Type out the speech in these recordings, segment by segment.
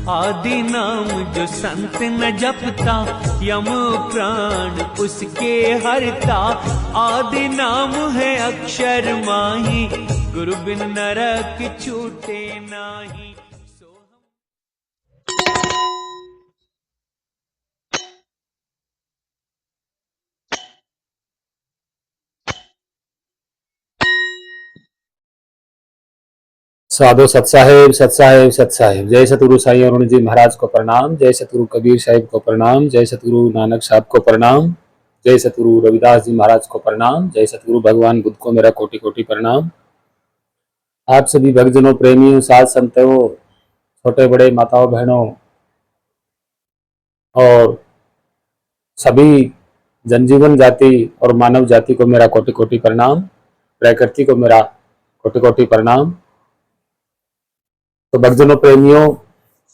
आदि नाम जो संत न जपता, यम प्राण उसके हरता। आदि नाम है अक्षर माही, गुरु बिन नरक छूटे नाही। साधो सतसाहेब सतसाहेब सतसाहेब। जय सतगुरु साईं अरुण जी महाराज को प्रणाम। जय सतगुरु कबीर साहिब को प्रणाम। जय सतगुरु नानक साहब को प्रणाम। जय सतगुरु रविदास जी महाराज को प्रणाम। जय सतगुरु भगवान बुद्ध को मेरा कोटि कोटि प्रणाम। आप सभी भक्तजनों, प्रेमियों, साध संतों, छोटे बड़े माताओं बहनों और सभी जनजीवन जाति और मानव जाति को मेरा कोटि कोटि प्रणाम। प्रकृति को मेरा कोटि कोटि प्रणाम। तो भक्तजनों, प्रेमियों,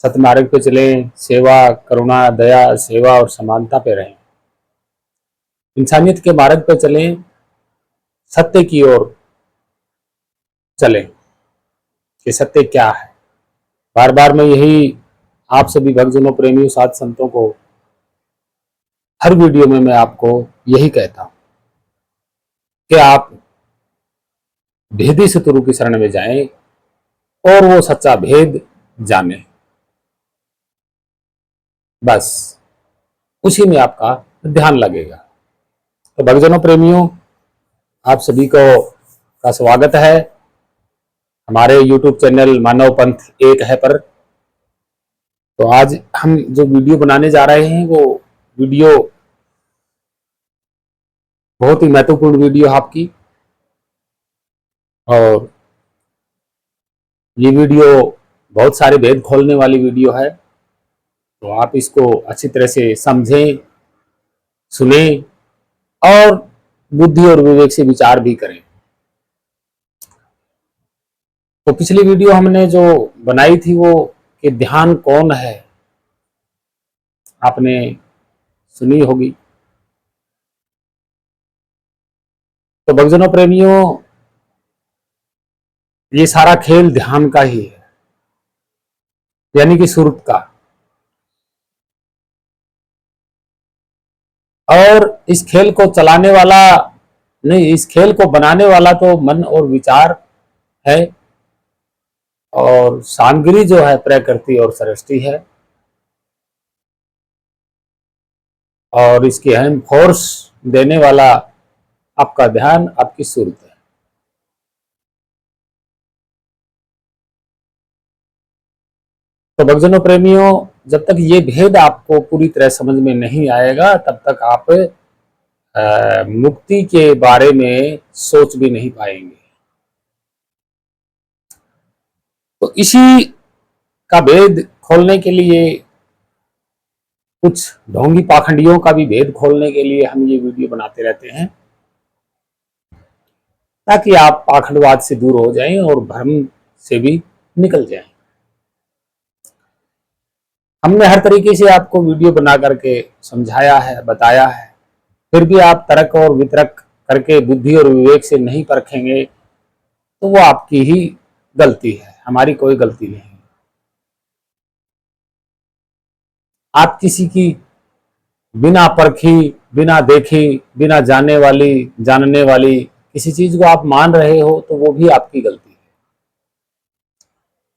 सतमार्ग पे चले, सेवा, करुणा, दया, सेवा और समानता पे रहें, इंसानियत के मार्ग पे चलें, सत्य की ओर चलें कि सत्य क्या है। बार बार मैं यही आप सभी भक्तजनों, प्रेमियों, साध संतों को हर वीडियो में मैं आपको यही कहता हूं कि आप भेदी सतगुरु की शरण में जाएं और वो सच्चा भेद जाने। बस उसी में आपका ध्यान लगेगा। तो भक्तजनों, प्रेमियों, आप सभी को का स्वागत है हमारे YouTube चैनल मानव पंथ एक है पर। तो आज हम जो वीडियो बनाने जा रहे हैं वो वीडियो बहुत ही महत्वपूर्ण वीडियो है आपकी, और ये वीडियो बहुत सारे भेद खोलने वाली वीडियो है। तो आप इसको अच्छी तरह से समझें, सुने और बुद्धि और विवेक से विचार भी करें। तो पिछली वीडियो हमने जो बनाई थी वो कि ध्यान कौन है, आपने सुनी होगी। तो भक्तजनों, प्रेमियों, ये सारा खेल ध्यान का ही है, यानी कि सुरत का। और इस खेल को चलाने वाला नहीं, इस खेल को बनाने वाला तो मन और विचार है, और सामग्री जो है प्रकृति और सृष्टि है, और इसकी अहम फोर्स देने वाला आपका ध्यान, आपकी सुरत है। तो भक्तजनों, प्रेमियों, जब तक ये भेद आपको पूरी तरह समझ में नहीं आएगा तब तक आप मुक्ति के बारे में सोच भी नहीं पाएंगे। तो इसी का भेद खोलने के लिए, कुछ ढोंगी पाखंडियों का भी भेद खोलने के लिए हम ये वीडियो बनाते रहते हैं, ताकि आप पाखंडवाद से दूर हो जाएं और भ्रम से भी निकल जाएं। हमने हर तरीके से आपको वीडियो बना करके समझाया है, बताया है, फिर भी आप तर्क और वितर्क करके बुद्धि और विवेक से नहीं परखेंगे तो वो आपकी ही गलती है, हमारी कोई गलती नहीं। आप किसी की बिना परखी, बिना देखी, बिना जानने वाली किसी चीज को आप मान रहे हो तो वो भी आपकी गलती है।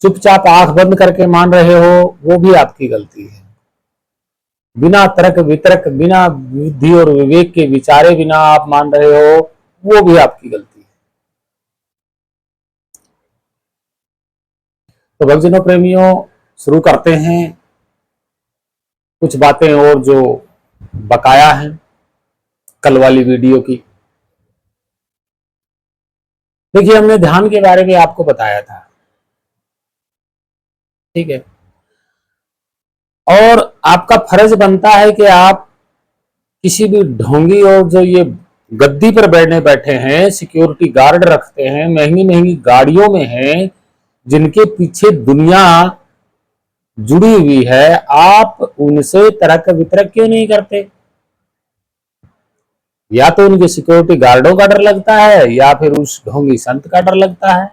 चुपचाप आंख बंद करके मान रहे हो वो भी आपकी गलती है। बिना तर्क वितर्क, बिना बुद्धि और विवेक के विचारे बिना आप मान रहे हो वो भी आपकी गलती है। तो भक्तजनों, प्रेमियों, शुरू करते हैं कुछ बातें और जो बकाया हैं कल वाली वीडियो की। देखिए, हमने ध्यान के बारे में आपको बताया था, ठीक है, और आपका फर्ज बनता है कि आप किसी भी ढोंगी और जो ये गद्दी पर बैठे हैं, सिक्योरिटी गार्ड रखते हैं, महंगी महंगी गाड़ियों में हैं, जिनके पीछे दुनिया जुड़ी हुई है, आप उनसे तर्क वितर्क क्यों नहीं करते? या तो उनके सिक्योरिटी गार्डों का डर लगता है या फिर उस ढोंगी संत का डर लगता है।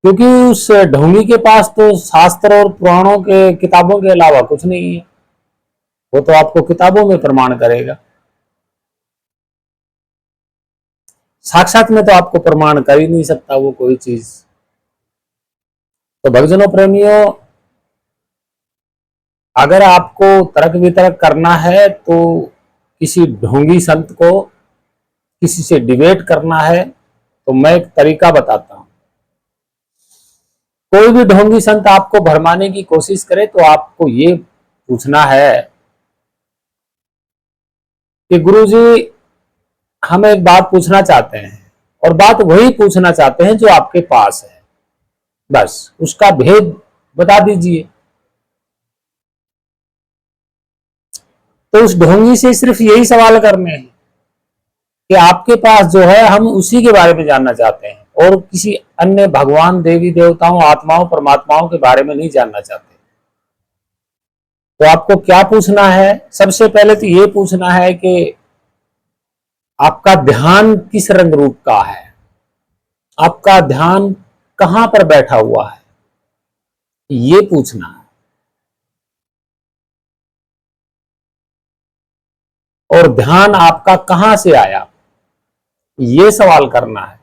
क्योंकि उस ढोंगी के पास तो शास्त्र और पुराणों के किताबों के अलावा कुछ नहीं है। वो तो आपको किताबों में प्रमाण करेगा, साक्षात में तो आपको प्रमाण कर ही नहीं सकता वो कोई चीज। तो भक्तजनों प्रेमियों, अगर आपको तर्क वितर्क करना है तो किसी ढोंगी संत को, किसी से डिबेट करना है, तो मैं एक तरीका बताता हूं। कोई भी ढोंगी संत आपको भरमाने की कोशिश करे तो आपको ये पूछना है कि गुरुजी, हम एक बात पूछना चाहते हैं, और बात वही पूछना चाहते हैं जो आपके पास है, बस उसका भेद बता दीजिए। तो उस ढोंगी से सिर्फ यही सवाल करने हैं कि आपके पास जो है, हम उसी के बारे में जानना चाहते हैं, और किसी अन्य भगवान, देवी देवताओं, आत्माओं, परमात्माओं के बारे में नहीं जानना चाहते। तो आपको क्या पूछना है? सबसे पहले तो ये पूछना है कि आपका ध्यान किस रंग रूप का है, आपका ध्यान कहां पर बैठा हुआ है, ये पूछना है। और ध्यान आपका कहां से आया, ये सवाल करना है।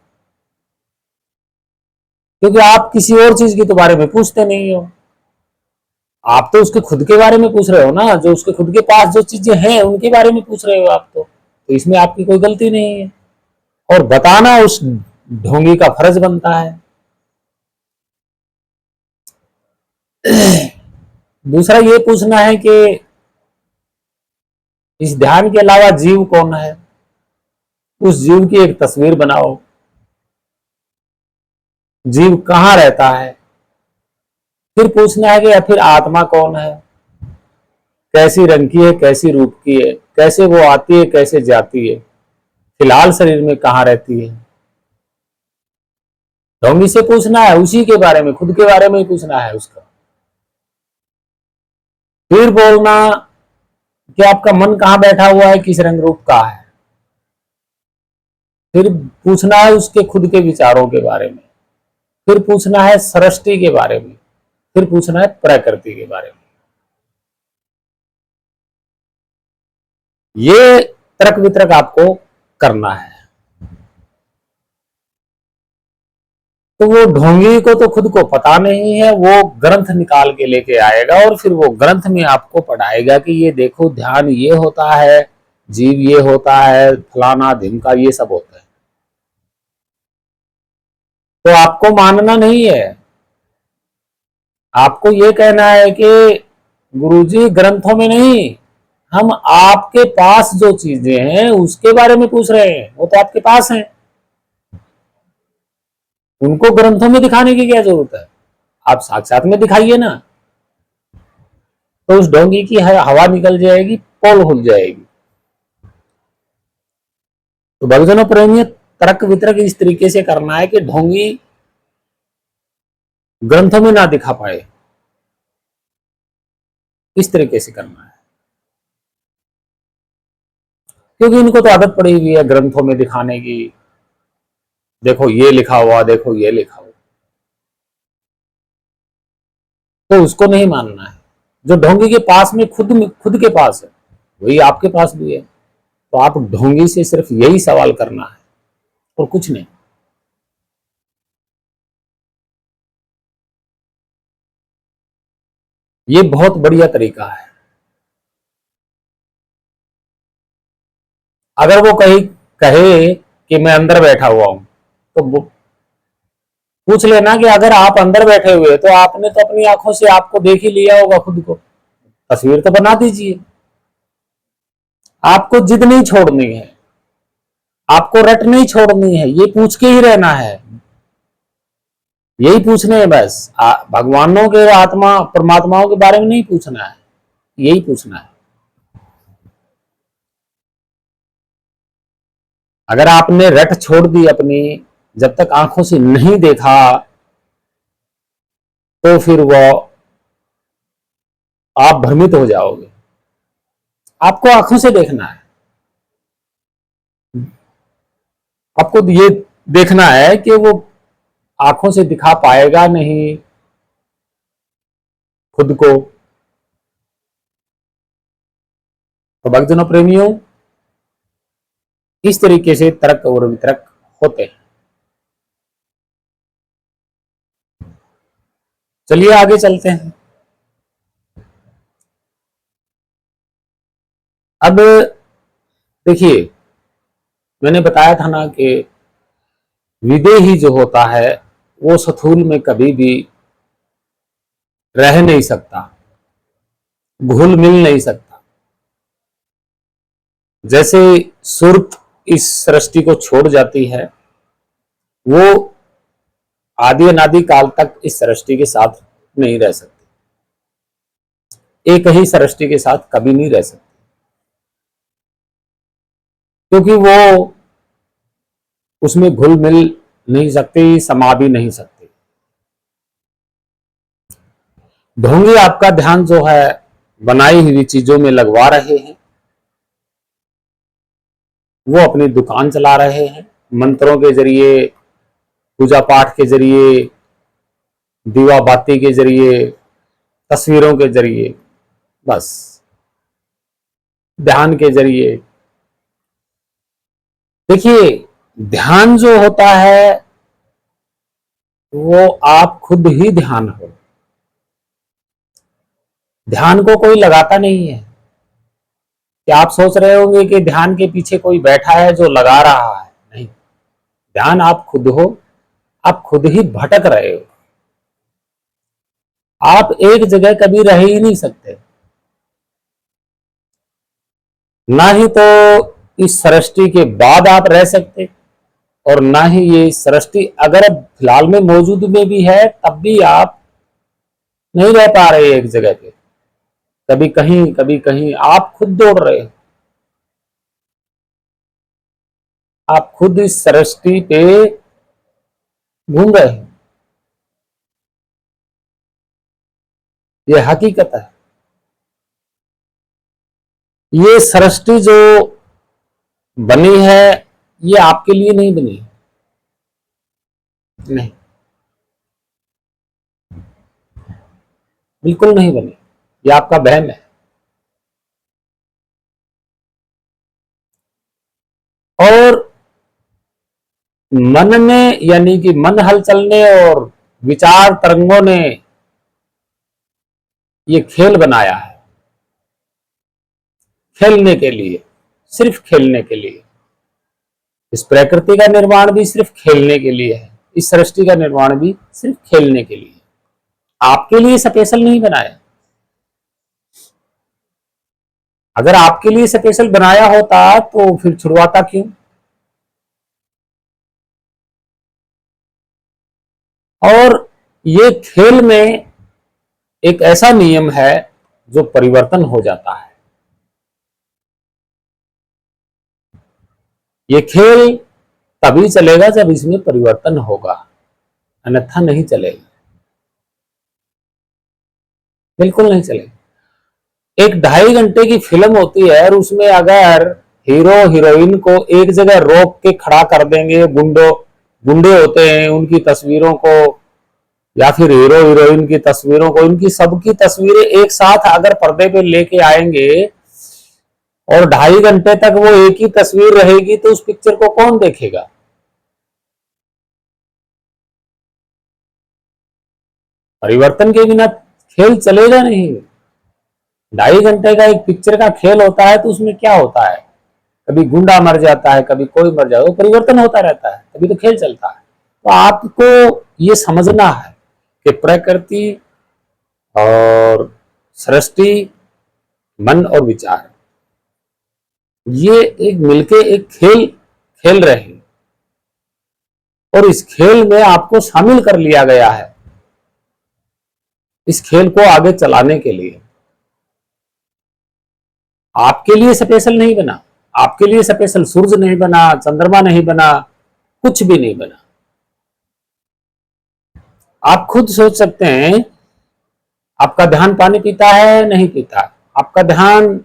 क्योंकि आप किसी और चीज के तो बारे में पूछते नहीं हो, आप तो उसके खुद के बारे में पूछ रहे हो ना, जो उसके खुद के पास जो चीजें हैं उनके बारे में पूछ रहे हो आप। तो इसमें आपकी कोई गलती नहीं है, और बताना उस ढोंगी का फर्ज बनता है। दूसरा ये पूछना है कि इस ध्यान के अलावा जीव कौन है, उस जीव की एक तस्वीर बनाओ। जीव कहां रहता है? फिर पूछना है कि फिर आत्मा कौन है, कैसी रंग की है, कैसी रूप की है, कैसे वो आती है, कैसे जाती है, फिलहाल शरीर में कहां रहती है। ढोंगी से पूछना है उसी के बारे में, खुद के बारे में ही पूछना है उसका। फिर बोलना कि आपका मन कहां बैठा हुआ है, किस रंग रूप का है। फिर पूछना है उसके खुद के विचारों के बारे में। फिर पूछना है सृष्टि के बारे में। फिर पूछना है प्रकृति के बारे में। ये तर्क वितर्क आपको करना है। तो वो ढोंगी को तो खुद को पता नहीं है, वो ग्रंथ निकाल के लेके आएगा और फिर वो ग्रंथ में आपको पढ़ाएगा कि ये देखो ध्यान ये होता है, जीव ये होता है, फलाना ढिमका ये सब होता है। तो आपको मानना नहीं है, आपको ये कहना है कि गुरुजी ग्रंथों में नहीं, हम आपके पास जो चीजें हैं उसके बारे में पूछ रहे हैं, वो तो आपके पास हैं, उनको ग्रंथों में दिखाने की क्या जरूरत है, आप साक्षात में दिखाइए ना। तो उस ढोंगी की हवा निकल जाएगी, पोल खुल जाएगी। तो भक्तजनों प्रेमी, तर्क वितर्क इस तरीके से करना है कि ढोंगी ग्रंथों में ना दिखा पाए, इस तरीके से करना है। क्योंकि इनको तो आदत पड़ी हुई है ग्रंथों में दिखाने की, देखो ये लिखा हुआ, देखो ये लिखा हुआ, तो उसको नहीं मानना है। जो ढोंगी के पास में खुद के पास है, वही आपके पास भी है। तो आप ढोंगी से सिर्फ यही सवाल करना है और कुछ नहीं। ये बहुत बढ़िया तरीका है। अगर वो कहीं कहे कि मैं अंदर बैठा हुआ हूं, तो पूछ लेना कि अगर आप अंदर बैठे हुए तो आपने तो अपनी आंखों से आपको देख ही लिया होगा, खुद को तस्वीर तो बना दीजिए। आपको जिद नहीं छोड़नी है, आपको रट नहीं छोड़नी है, ये पूछ के ही रहना है। यही पूछने है बस, भगवानों के, आत्मा परमात्माओं के बारे में नहीं पूछना है, यही पूछना है। अगर आपने रट छोड़ दी अपनी, जब तक आंखों से नहीं देखा, तो फिर वो आप भ्रमित हो जाओगे। आपको आंखों से देखना है, आपको ये देखना है कि वो आंखों से दिखा पाएगा नहीं खुद को। तो भक्तजनों प्रेमियों, इस तरीके से तर्क और वितर्क होते हैं। चलिए आगे चलते हैं। अब देखिए, मैंने बताया था ना कि विदेही जो होता है वो स्थूल में कभी भी रह नहीं सकता, घुल मिल नहीं सकता। जैसे सुर्त इस सृष्टि को छोड़ जाती है, वो आदि अनादि काल तक इस सृष्टि के साथ नहीं रह सकती, एक ही सृष्टि के साथ कभी नहीं रह सकती, क्योंकि वो उसमें घुल मिल नहीं सकती, समा भी नहीं सकती। ढोंगी आपका ध्यान जो है बनाई हुई चीजों में लगवा रहे हैं, वो अपनी दुकान चला रहे हैं, मंत्रों के जरिए, पूजा पाठ के जरिए, दीवा बाती के जरिए, तस्वीरों के जरिए, बस ध्यान के जरिए। देखिए, ध्यान जो होता है वो आप खुद ही ध्यान हो। ध्यान को कोई लगाता नहीं है। क्या आप सोच रहे होंगे कि ध्यान के पीछे कोई बैठा है जो लगा रहा है? नहीं, ध्यान आप खुद हो, आप खुद ही भटक रहे हो। आप एक जगह कभी रह ही नहीं सकते। ना ही तो इस सृष्टि के बाद आप रह सकते, और ना ही ये सृष्टि अगर अब फिलहाल में मौजूद में भी है तब भी आप नहीं रह पा रहे एक जगह पे। कभी कहीं आप खुद दौड़ रहे हो। आप खुद इस सृष्टि पे घूम रहे हो। ये हकीकत है। ये सृष्टि जो बनी है ये आपके लिए नहीं बनी, नहीं, बिल्कुल नहीं बनी। ये आपका वहम है। और मन ने, यानी कि मन हलचल ने और विचार तरंगों ने ये खेल बनाया है, खेलने के लिए, सिर्फ खेलने के लिए। इस प्रकृति का निर्माण भी सिर्फ खेलने के लिए है, इस सृष्टि का निर्माण भी सिर्फ खेलने के लिए। आपके लिए स्पेशल नहीं बनाया। अगर आपके लिए स्पेशल बनाया होता तो फिर छुड़वाता क्यों? और ये खेल में एक ऐसा नियम है जो परिवर्तन हो जाता है। ये खेल तभी चलेगा जब इसमें परिवर्तन होगा, अन्यथा नहीं चलेगा, बिल्कुल नहीं चलेगा। एक 2.5 घंटे की फिल्म होती है और उसमें अगर हीरो हीरोइन को एक जगह रोक के खड़ा कर देंगे, गुंडे होते हैं उनकी तस्वीरों को, या फिर हीरो हीरोइन की तस्वीरों को, इनकी सबकी तस्वीरें एक साथ अगर पर्दे पे लेके आएंगे और 2.5 घंटे तक वो एक ही तस्वीर रहेगी तो उस पिक्चर को कौन देखेगा? परिवर्तन के बिना खेल चलेगा नहीं। 2.5 घंटे का एक पिक्चर का खेल होता है तो उसमें क्या होता है? कभी गुंडा मर जाता है, कभी कोई मर जाता है, वो परिवर्तन होता रहता है, तभी तो खेल चलता है। तो आपको ये समझना है कि प्रकृति और सृष्टि, मन और विचार, ये एक मिलके एक खेल खेल रहे हैं, और इस खेल में आपको शामिल कर लिया गया है इस खेल को आगे चलाने के लिए। आपके लिए स्पेशल नहीं बना, आपके लिए स्पेशल सूरज नहीं बना, चंद्रमा नहीं बना, कुछ भी नहीं बना। आप खुद सोच सकते हैं, आपका ध्यान पानी पीता है नहीं पीता, आपका ध्यान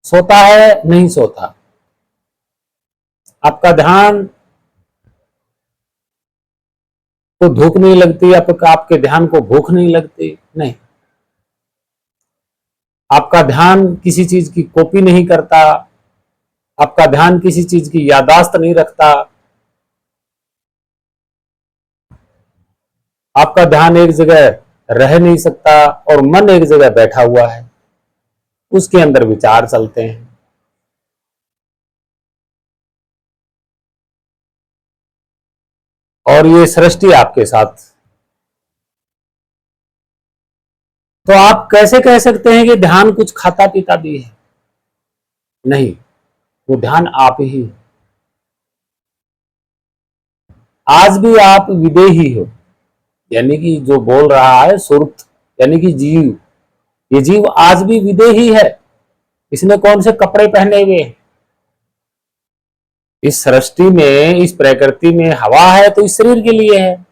सोता है नहीं सोता, आपका ध्यान को धूप नहीं लगती, आपके ध्यान को भूख नहीं लगती, नहीं। आपका ध्यान किसी चीज की कॉपी नहीं करता, आपका ध्यान किसी चीज की याददाश्त नहीं रखता, आपका ध्यान एक जगह रह नहीं सकता और मन एक जगह बैठा हुआ है, उसके अंदर विचार चलते हैं। और ये सृष्टि आपके साथ। तो आप कैसे कह सकते हैं कि ध्यान कुछ खाता पीता भी है? नहीं, वो ध्यान आप ही है। आज भी आप विदेही हो, यानी कि जो बोल रहा है सुरत, यानी कि जीव, ये जीव आज भी विदेही है। इसने कौन से कपड़े पहने हुए हैं? इस सृष्टि में, इस प्रकृति में हवा है तो इस शरीर के लिए है,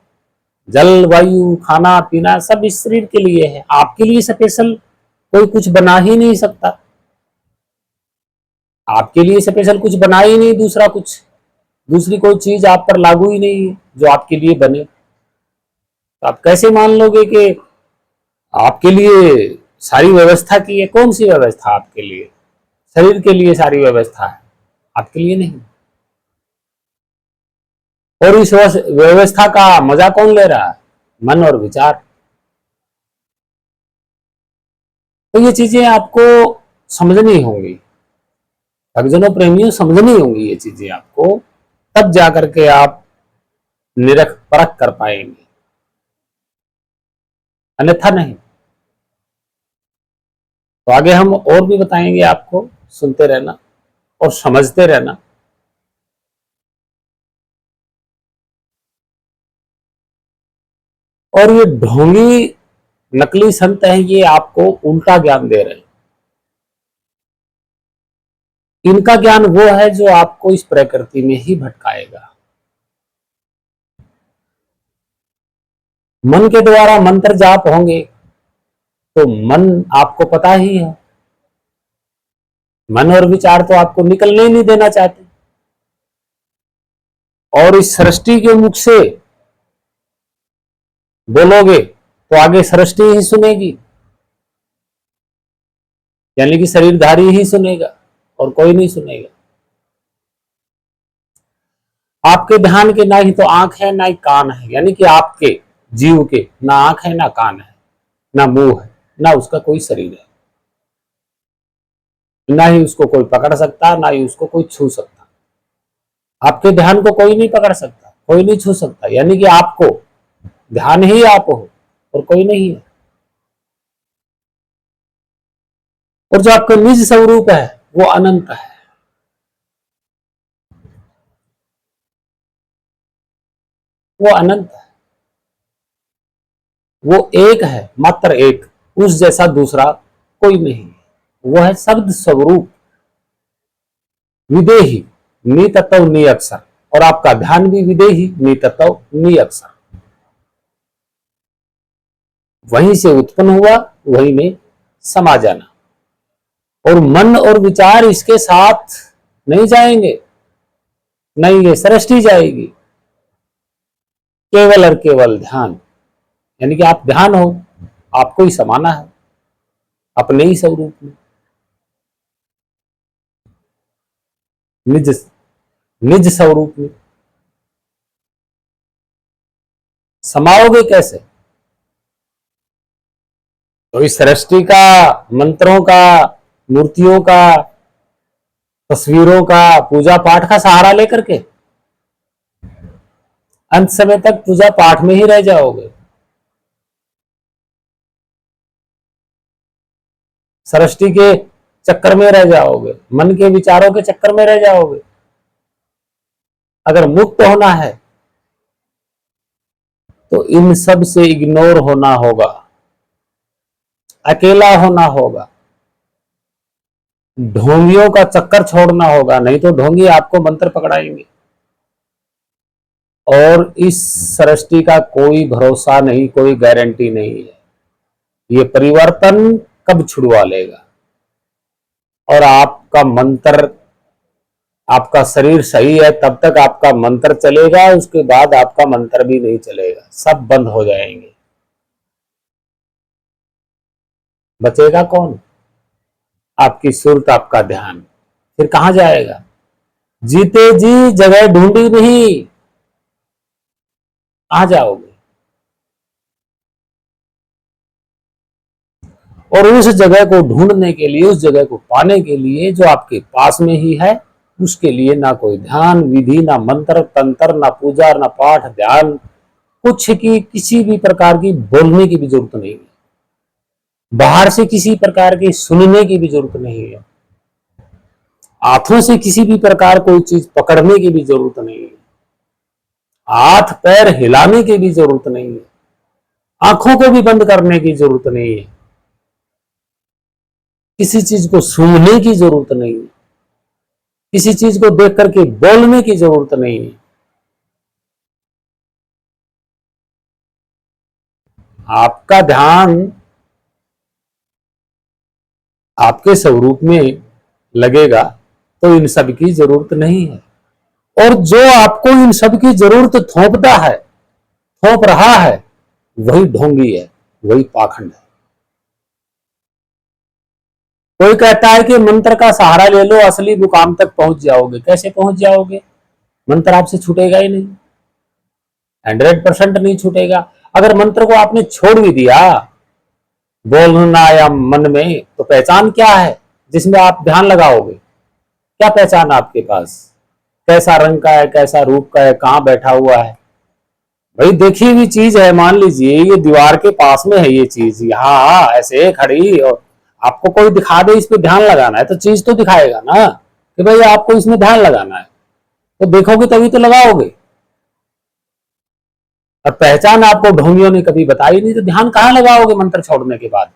जल वायु खाना पीना सब इस शरीर के लिए है। आपके लिए स्पेशल कोई कुछ बना ही नहीं सकता, आपके लिए स्पेशल कुछ बना ही नहीं, दूसरा कुछ, दूसरी कोई चीज आप पर लागू ही नहीं है जो आपके लिए बने। तो आप कैसे मान लोगे कि आपके लिए सारी व्यवस्था की है? कौन सी व्यवस्था आपके लिए? शरीर के लिए सारी व्यवस्था है, आपके लिए नहीं। और इस व्यवस्था का मजा कौन ले रहा है? मन और विचार। तो ये चीजें आपको समझनी होंगी, भक्तजनों प्रेमियों, समझनी होंगी ये चीजें आपको, तब जाकर के आप निरख परख कर पाएंगे, अन्यथा नहीं। तो आगे हम और भी बताएंगे आपको, सुनते रहना और समझते रहना। और ये ढोंगी नकली संत हैं, ये आपको उल्टा ज्ञान दे रहे हैं। इनका ज्ञान वो है जो आपको इस प्रकृति में ही भटकाएगा। मन के द्वारा मंत्र जाप होंगे तो मन आपको पता ही है, मन और विचार तो आपको निकलने ही नहीं देना चाहते। और इस सृष्टि के मुख से बोलोगे तो आगे सृष्टि ही सुनेगी, यानी कि शरीरधारी ही सुनेगा और कोई नहीं सुनेगा। आपके ध्यान के ना ही तो आंख है ना ही कान है, यानी कि आपके जीव के ना आंख है ना कान है ना मुंह है ना उसका कोई शरीर है, ना ही उसको कोई पकड़ सकता ना ही उसको कोई छू सकता। आपके ध्यान को कोई नहीं पकड़ सकता, कोई नहीं छू सकता, यानी कि आपको ध्यान ही आप हो और कोई नहीं है। और जो आपका निज स्वरूप है वो अनंत है, वो अनंत है, वो एक है, मात्र एक, उस जैसा दूसरा कोई नहीं। वो है शब्द स्वरूप, विदेही, नितत्व निअक्षर। और आपका ध्यान भी विदेही, नितत्व निअक्षर, वहीं से उत्पन्न हुआ, वहीं में समा जाना। और मन और विचार इसके साथ नहीं जाएंगे, नहीं ये सृष्टि जाएगी, केवल और केवल ध्यान। यानी कि आप ध्यान हो, आपको ही समाना है अपने ही स्वरूप में, निज निज स्वरूप में। समाओगे कैसे? तो इस सृष्टि का, मंत्रों का, मूर्तियों का, तस्वीरों का, पूजा पाठ का सहारा लेकर के अंत समय तक पूजा पाठ में ही रह जाओगे, सृष्टि के चक्कर में रह जाओगे, मन के विचारों के चक्कर में रह जाओगे। अगर मुक्त होना है तो इन सब से इग्नोर होना होगा, अकेला होना होगा, ढोंगियों का चक्कर छोड़ना होगा, नहीं तो ढोंगी आपको मंत्र पकड़ाएंगे। और इस सृष्टि का कोई भरोसा नहीं, कोई गारंटी नहीं है, ये परिवर्तन कब छुड़वा लेगा। और आपका मंत्र आपका शरीर सही है तब तक आपका मंत्र चलेगा, उसके बाद आपका मंत्र भी नहीं चलेगा, सब बंद हो जाएंगे। बचेगा कौन? आपकी सुरत, आपका ध्यान। फिर कहां जाएगा? जीते जी जगह ढूंढी नहीं, कहां जाओगे? और उस जगह को ढूंढने के लिए, उस जगह को पाने के लिए जो आपके पास में ही है, उसके लिए ना कोई ध्यान विधि, ना मंत्र तंत्र, ना पूजा, ना पाठ ध्यान, कुछ की किसी भी प्रकार की बोलने की भी जरूरत नहीं है, बाहर से किसी प्रकार की सुनने की भी जरूरत नहीं है, हाथों से किसी भी प्रकार कोई चीज पकड़ने की भी जरूरत नहीं है, हाथ पैर हिलाने की भी जरूरत नहीं है, आंखों को भी बंद करने की जरूरत नहीं है, किसी चीज को सूंघने की जरूरत नहीं है, किसी चीज को देख करके बोलने की जरूरत नहीं है। आपका ध्यान आपके स्वरूप में लगेगा तो इन सब की जरूरत नहीं है। और जो आपको इन सब की जरूरत थोपता है, थोप रहा है, वही ढोंगी है, वही पाखंड है। कोई कहता है कि मंत्र का सहारा ले लो, असली मुकाम तक पहुंच जाओगे। कैसे पहुंच जाओगे? मंत्र आपसे छूटेगा ही नहीं, 100% नहीं छूटेगा। अगर मंत्र को आपने छोड़ भी दिया बोलना या मन में, तो पहचान क्या है जिसमें आप ध्यान लगाओगे? क्या पहचान आपके पास? कैसा रंग का है, कैसा रूप का है, कहां बैठा हुआ है? भाई देखी हुई चीज है, मान लीजिए ये दीवार के पास में है ये चीज, यहाँ ऐसे खड़ी, और आपको कोई दिखा दे इस पे ध्यान लगाना है, तो चीज तो दिखाएगा ना कि भाई आपको इसमें ध्यान लगाना है, तो देखोगे तभी तो लगाओगे। और पहचान आपको ढोंगियों ने कभी बताई नहीं, तो ध्यान कहां लगाओगे मंत्र छोड़ने के बाद?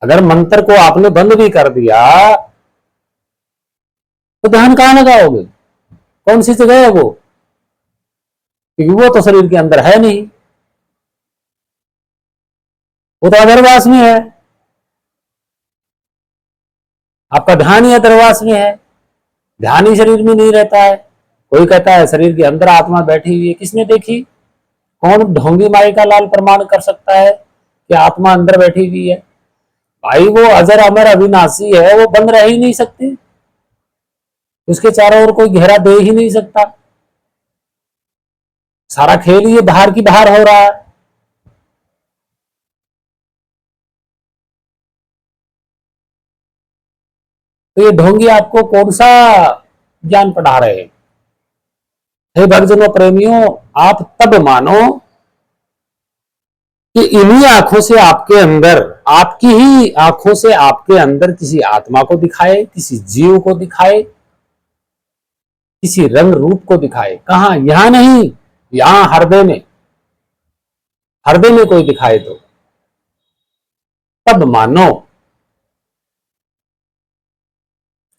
अगर मंत्र को आपने बंद भी कर दिया तो ध्यान कहां लगाओगे? कौन सी जगह है वो? क्योंकि वो तो शरीर के अंदर है नहीं, वो तो अधरवास में है। आपका ध्यान ही अधरवास में है, ध्यान ही शरीर में नहीं रहता है। कोई कहता है शरीर के अंदर आत्मा बैठी हुई है, किसने देखी? कौन ढोंगी माई का लाल प्रमाण कर सकता है कि आत्मा अंदर बैठी हुई है? भाई वो अजर अमर अविनाशी है, वो बंद रह ही नहीं सकती, उसके चारों ओर कोई घेरा दे ही नहीं सकता। सारा खेल ये बाहर की बाहर हो रहा है। तो ये ढोंगी आपको कौन सा ज्ञान पढ़ा रहे हैं? हे भक्तजनों प्रेमियों, आप तब मानो कि इन्हीं आंखों से आपके अंदर, आपकी ही आंखों से आपके अंदर किसी आत्मा को दिखाए, किसी जीव को दिखाए, किसी रंग रूप को दिखाए। कहां? यहां नहीं, यहां हृदय में, हृदय में कोई दिखाए तो तब मानो।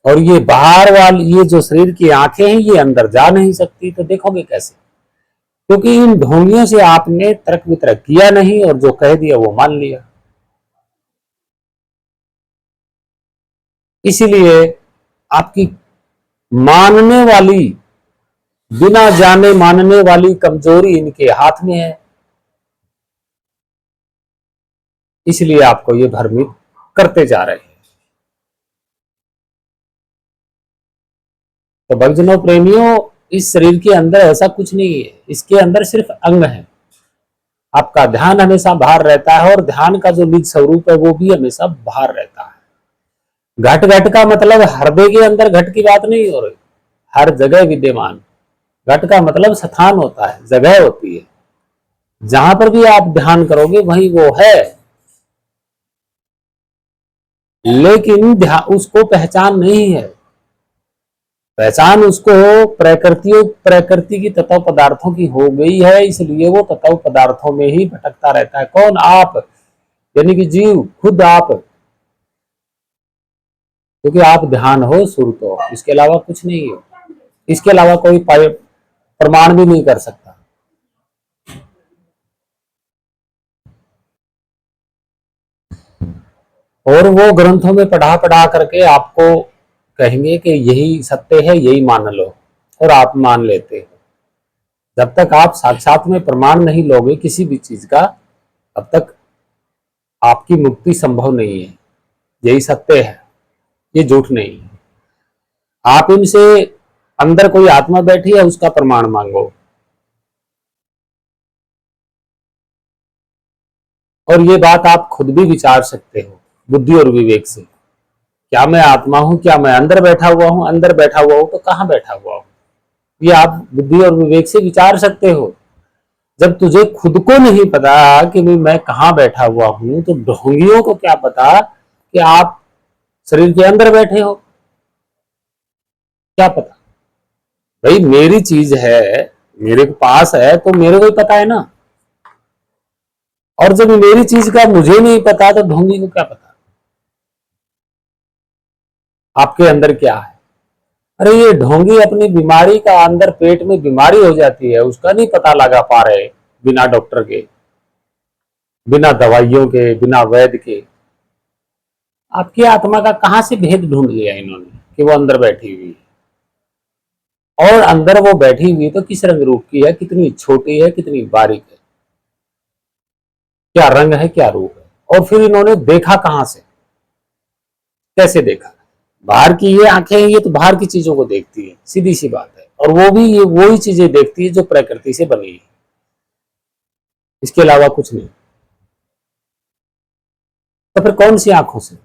और ये बाहर वाली ये जो शरीर की आंखें हैं, ये अंदर जा नहीं सकती, तो देखोगे कैसे? क्योंकि इन ढोंगियों से आपने तर्क वितर्क किया नहीं, और जो कह दिया वो मान लिया। इसीलिए आपकी मानने वाली, बिना जाने मानने वाली कमजोरी इनके हाथ में है, इसलिए आपको ये भ्रमित करते जा रहे हैं। तो भक्तजनों प्रेमियों, इस शरीर के अंदर ऐसा कुछ नहीं है, इसके अंदर सिर्फ अंग है। आपका ध्यान हमेशा बाहर रहता है, और ध्यान का जो निज स्वरूप है वो भी हमेशा बाहर रहता है। घट घट का मतलब हृदय के अंदर घट की बात नहीं हो रही, हर जगह विद्यमान। घट का मतलब स्थान होता है, जगह होती है, जहां पर भी आप ध्यान करोगे वहीं वो है। लेकिन ध्यान उसको पहचान नहीं है, पहचान उसको प्रकृति की तत्व पदार्थों की हो गई है, इसलिए वो तत्व पदार्थों में ही भटकता रहता है। कौन? आप, यानी कि जीव, खुद आप। क्योंकि आप ध्यान हो, सुरत हो, इसके अलावा कुछ नहीं हो, इसके अलावा कोई प्रमाण भी नहीं कर सकता। और वो ग्रंथों में पढ़ा पढ़ा करके आपको कहेंगे कि यही सत्य है, यही मान लो, और आप मान लेते हो। जब तक आप साक्षात में प्रमाण नहीं लोगे किसी भी चीज का, तब तक आपकी मुक्ति संभव नहीं है। यही सत्य है, ये झूठ नहीं है। आप इनसे अंदर कोई आत्मा बैठी है उसका प्रमाण मांगो, और ये बात आप खुद भी विचार सकते हो बुद्धि और विवेक से। क्या मैं आत्मा हूं? क्या मैं अंदर बैठा हुआ हूं? अंदर बैठा हुआ हूं तो कहां बैठा हुआ हूं? ये आप बुद्धि और विवेक से विचार सकते हो। जब तुझे खुद को नहीं पता कि मैं कहां बैठा हुआ हूं, तो ढोंगियों को क्या पता कि आप शरीर के अंदर बैठे हो? क्या पता? भाई मेरी चीज है, मेरे पास है, तो मेरे को ही पता है ना। और जब मेरी चीज का मुझे नहीं पता तो ढोंगी को क्या पता आपके अंदर क्या है? अरे ये ढोंगी अपनी बीमारी का, अंदर पेट में बीमारी हो जाती है, उसका नहीं पता लगा पा रहे बिना डॉक्टर के, बिना दवाइयों के, बिना वैद्य के। आपकी आत्मा का कहां से भेद ढूंढ लिया इन्होंने कि वो अंदर बैठी हुई है। और अंदर वो बैठी हुई तो किस रंग रूप की है, कितनी छोटी है, कितनी बारीक है, क्या रंग है, क्या रूप है। और फिर इन्होंने देखा कहां से, कैसे देखा? बाहर की ये आंखें हैं, ये तो बाहर की चीजों को देखती है, सीधी सी बात है। और वो भी ये वही चीजें देखती है जो प्रकृति से बनी है, इसके अलावा कुछ नहीं। तो फिर कौन सी आंखों से,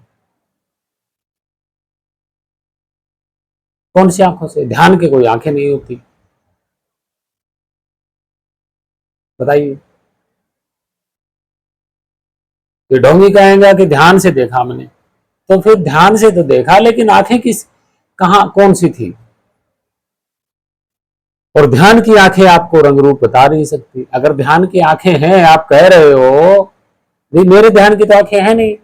कौन सी आंखों से? ध्यान की कोई आंखें नहीं होती, बताइए। ये ढोंगी कहेंगे कि ध्यान से देखा मैंने, तो फिर ध्यान से तो देखा, लेकिन आंखें किस, कहां, कौन सी थी? और ध्यान की आंखें आपको रंग रूप बता नहीं सकती। अगर ध्यान की आंखें हैं, आप कह रहे हो भाई मेरे ध्यान की तो आंखें हैं नहीं,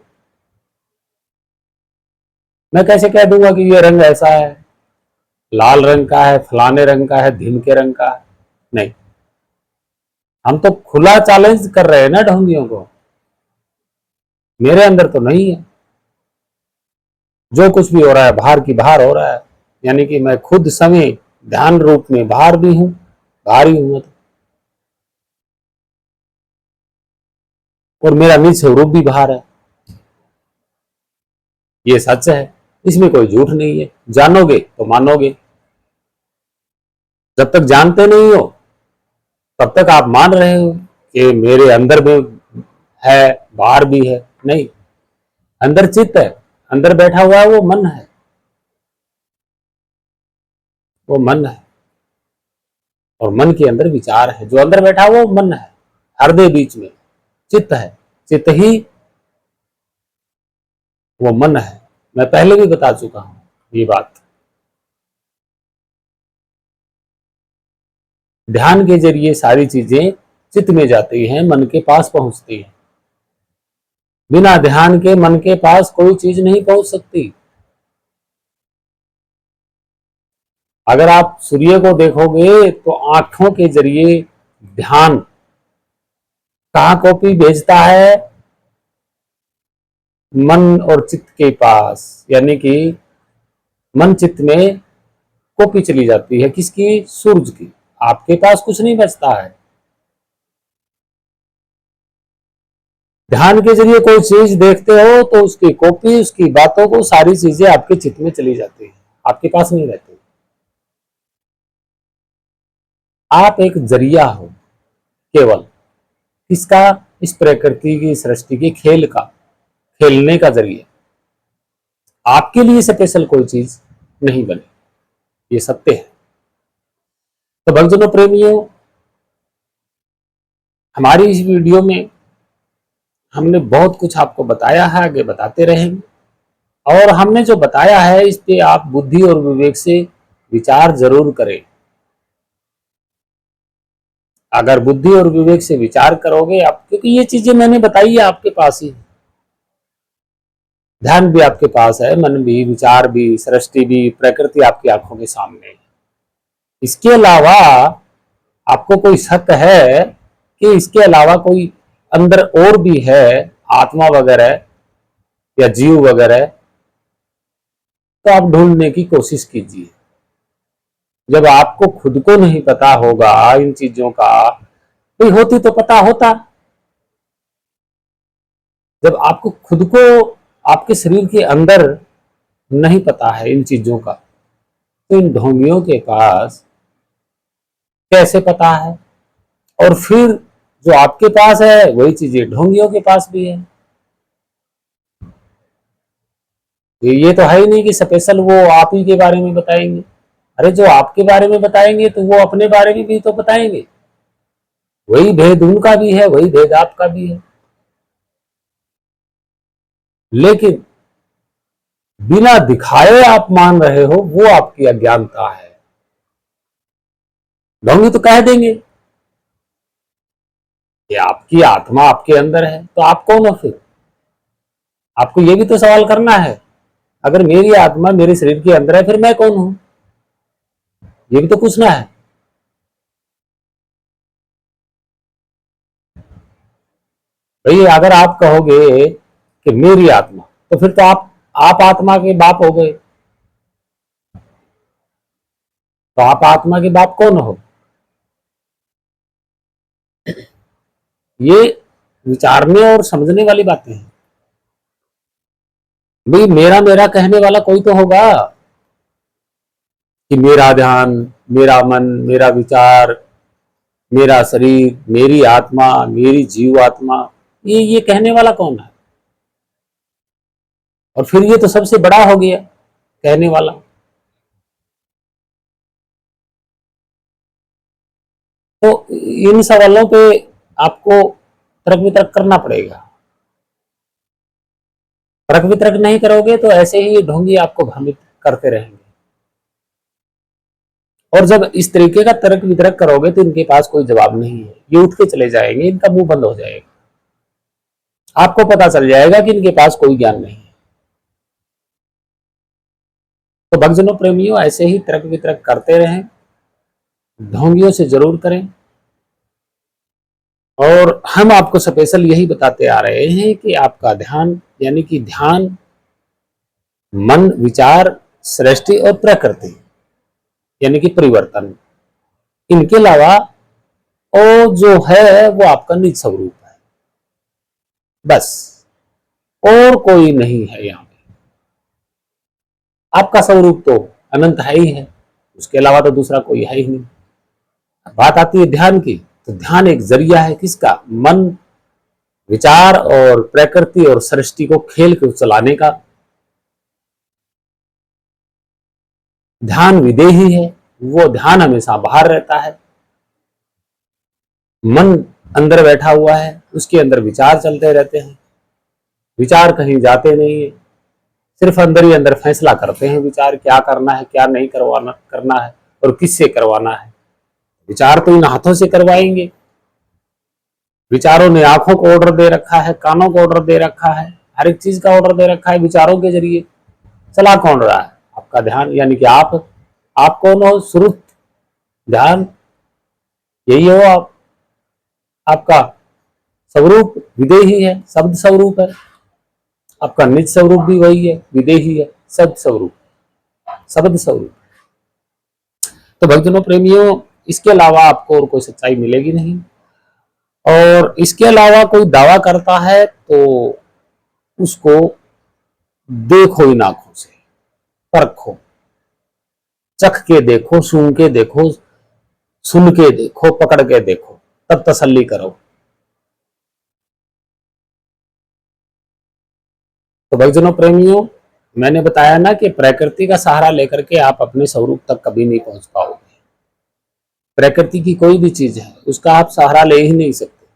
मैं कैसे कह दूंगा कि ये रंग ऐसा है, लाल रंग का है, फलाने रंग का है, धिम के रंग का है? नहीं, हम तो खुला चैलेंज कर रहे हैं ना ढोंगियों को, मेरे अंदर तो नहीं है। जो कुछ भी हो रहा है बाहर की बाहर हो रहा है, यानी कि मैं खुद समय ध्यान रूप में बाहर भी हूं, बाहर ही हूं। और मेरा निज स्वरूप भी बाहर है, ये सच है, इसमें कोई झूठ नहीं है। जानोगे तो मानोगे, जब तक जानते नहीं हो तब तक आप मान रहे हो कि मेरे अंदर भी है, बाहर भी है। नहीं, अंदर चित्त है, अंदर बैठा हुआ है वो मन है, वो मन है। और मन के अंदर विचार है, जो अंदर बैठा हुआ वो मन है, हृदय बीच में चित्त है, चित्त ही वो मन है। मैं पहले भी बता चुका हूं ये बात। ध्यान के जरिए सारी चीजें चित्त में जाती हैं, मन के पास पहुंचती हैं। बिना ध्यान के मन के पास कोई चीज नहीं पहुंच सकती। अगर आप सूर्य को देखोगे तो आंखों के जरिए ध्यान कहां कॉपी भेजता है? मन और चित्त के पास, यानी कि मन चित्त में कॉपी चली जाती है, किसकी? सूरज की। आपके पास कुछ नहीं बचता है। ध्यान के जरिए कोई चीज देखते हो तो उसकी कॉपी, उसकी बातों को, सारी चीजें आपके चित्त में चली जाती है, आपके पास नहीं रहती। आप एक जरिया हो केवल, किसका? इस प्रकृति की सृष्टि के खेल का, खेलने का जरिया। आपके लिए स्पेशल कोई चीज नहीं बनी, ये सत्य है। तो भक्तजनों, प्रेमियों, हमारी इस वीडियो में हमने बहुत कुछ आपको बताया है, आगे बताते रहेंगे। और हमने जो बताया है इस पे आप बुद्धि और विवेक से विचार जरूर करें। अगर बुद्धि और विवेक से विचार करोगे आप, क्योंकि ये चीजें मैंने बताई है आपके पास ही, ध्यान भी आपके पास है, मन भी, विचार भी, सृष्टि भी, प्रकृति आपकी आंखों के सामने है। इसके अलावा आपको कोई शक है कि इसके अलावा कोई अंदर और भी है, आत्मा वगैरह या जीव वगैरह? तो आप ढूंढने की कोशिश कीजिए। जब आपको खुद को नहीं पता होगा इन चीजों का, कोई होती तो पता होता। जब आपको खुद को आपके शरीर के अंदर नहीं पता है इन चीजों का, तो इन ढोंगियों के पास कैसे पता है? और फिर जो आपके पास है वही चीजें ढोंगियों के पास भी है। ये तो है ही नहीं कि स्पेशल वो आप ही के बारे में बताएंगे। अरे जो आपके बारे में बताएंगे तो वो अपने बारे में भी तो बताएंगे। वही भेद उनका भी है, वही भेद आपका भी है। लेकिन बिना दिखाए आप मान रहे हो, वो आपकी अज्ञानता है। ढोंगी तो कह देंगे कि आपकी आत्मा आपके अंदर है, तो आप कौन हो फिर? आपको ये भी तो सवाल करना है, अगर मेरी आत्मा मेरे शरीर के अंदर है फिर मैं कौन हूं? ये भी तो पूछना है। भाई अगर आप कहोगे कि मेरी आत्मा, तो फिर तो आप आत्मा के बाप हो गए। तो आप आत्मा के बाप कौन हो? ये विचारने और समझने वाली बातें हैं। भाई मेरा मेरा कहने वाला कोई तो होगा कि मेरा ध्यान, मेरा मन, मेरा विचार, मेरा शरीर, मेरी आत्मा, मेरी जीव आत्मा, ये कहने वाला कौन है? और फिर ये तो सबसे बड़ा हो गया कहने वाला। तो इन सवालों पे आपको तर्क वितर्क करना पड़ेगा। तर्क वितर्क नहीं करोगे तो ऐसे ही ढोंगी आपको भ्रमित करते रहेंगे। और जब इस तरीके का तर्क वितर्क करोगे तो इनके पास कोई जवाब नहीं है, ये उठ के चले जाएंगे, इनका मुंह बंद हो जाएगा। आपको पता चल जाएगा कि इनके पास कोई ज्ञान नहीं है। तो भक्तजनों प्रेमियों, ऐसे ही तर्क वितर्क करते रहें, ढोंगियों से जरूर करें। और हम आपको स्पेशल यही बताते आ रहे हैं कि आपका ध्यान, यानी कि ध्यान, मन, विचार, सृष्टि और प्रकृति, यानी कि परिवर्तन, इनके अलावा और जो है वो आपका निज स्वरूप है, बस। और कोई नहीं है यहाँ पे। आपका स्वरूप तो अनंत है ही है, उसके अलावा तो दूसरा कोई है ही नहीं। बात आती है ध्यान की, तो ध्यान एक जरिया है किसका? मन, विचार और प्रकृति और सृष्टि को खेल को चलाने का। ध्यान विदेही है, वो ध्यान हमेशा बाहर रहता है। मन अंदर बैठा हुआ है, उसके अंदर विचार चलते रहते हैं। विचार कहीं जाते नहीं है, सिर्फ अंदर ही अंदर फैसला करते हैं विचार, क्या करना है, क्या नहीं करवाना करना है और किससे करवाना है। विचार तो इन हाथों से करवाएंगे। विचारों ने आंखों को ऑर्डर दे रखा है, कानों को ऑर्डर दे रखा है, हर एक चीज का ऑर्डर दे रखा है विचारों के जरिए। चला कौन रहा है? आपका ध्यान, यानी कि आप कौन हो? श्रुत ध्यान, यही हो आप। आपका स्वरूप विदेही है, शब्द स्वरूप है। आपका निज स्वरूप भी वही है, विदेही है, शब्द स्वरूप, शब्द स्वरूप। तो भक्तजनों प्रेमियों, इसके अलावा आपको और कोई सच्चाई मिलेगी नहीं। और इसके अलावा कोई दावा करता है तो उसको देखो इन आंखों से, परखो, चख के देखो, सूंघ के देखो, सुन के देखो, पकड़ के देखो, तब तसल्ली करो। तो भक्तजनों प्रेमियों, मैंने बताया ना कि प्रकृति का सहारा लेकर के आप अपने स्वरूप तक कभी नहीं पहुंच पाओगे। प्रकृति की कोई भी चीज है, उसका आप सहारा ले ही नहीं सकते।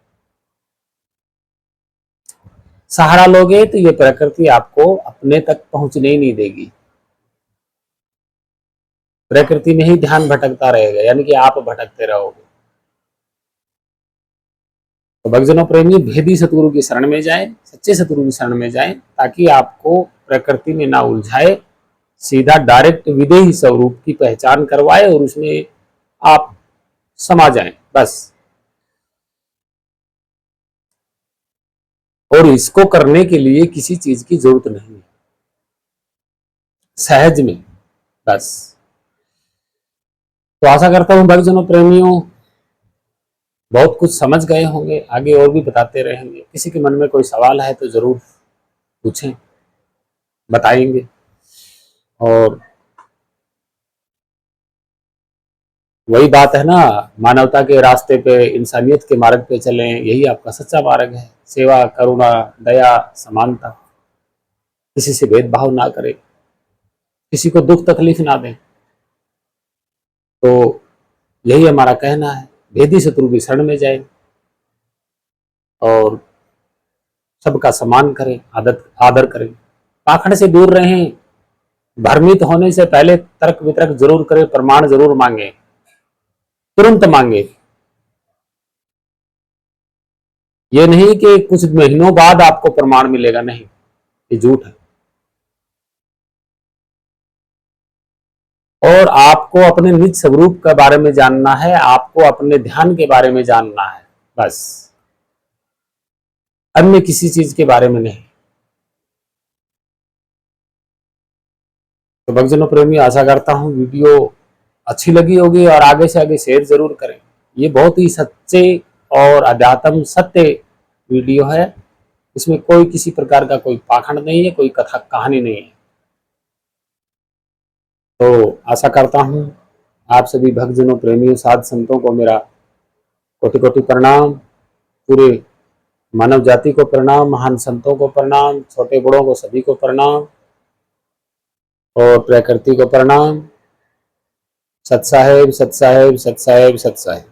सहारा लोगे तो ये प्रकृति आपको अपने तक पहुंचने ही नहीं देगी। प्रकृति में ही ध्यान भटकता रहेगा, यानी कि आप भटकते रहोगे। तो भक्तजनों प्रेमी, भेदी सतगुरु की शरण में जाएं, सच्चे सतगुरु की शरण में जाएं, ताकि आपको प्रकृति में ना उलझाए, सीधा डायरेक्ट विदेही स्वरूप की पहचान करवाए और उसमें आप समा जाएं, बस। और इसको करने के लिए किसी चीज की जरूरत नहीं है। सहज में। बस तो आशा करता हूँ भक्तजनों प्रेमियों बहुत कुछ समझ गए होंगे, आगे और भी बताते रहेंगे। किसी के मन में कोई सवाल है तो जरूर पूछें, बताएंगे। और वही बात है ना, मानवता के रास्ते पे, इंसानियत के मार्ग पे चलें, यही आपका सच्चा मार्ग है। सेवा, करुणा, दया, समानता, किसी से भेदभाव ना करें, किसी को दुख तकलीफ ना दें। तो यही हमारा कहना है। भेदी शत्रु की शरण में जाए और सबका सम्मान करें, आदर करें, पाखंड से दूर रहें। भ्रमित होने से पहले तर्क वितर्क जरूर करें, प्रमाण जरूर मांगे, तुरंत मांगे। ये नहीं कि कुछ महीनों बाद आपको प्रमाण मिलेगा, नहीं, ये झूठ है। और आपको अपने निज स्वरूप के बारे में जानना है, आपको अपने ध्यान के बारे में जानना है, बस, अन्य किसी चीज के बारे में नहीं। तो भक्तजनों प्रेमी, आशा करता हूँ वीडियो अच्छी लगी होगी और आगे से आगे शेयर जरूर करें। ये बहुत ही सच्चे और अध्यात्म सत्य वीडियो है। इसमें कोई किसी प्रकार का कोई पाखंड नहीं है, कोई कथा कहानी नहीं है। तो आशा करता हूँ आप सभी भक्तजनों प्रेमियों साध संतों को मेरा कोटि कोटि प्रणाम, पूरे मानव जाति को प्रणाम, महान संतों को प्रणाम, छोटे बड़ों को सभी को प्रणाम और प्रकृति को प्रणाम। सत साहेब, सत साहेब, सत साहेब, सत साहेब।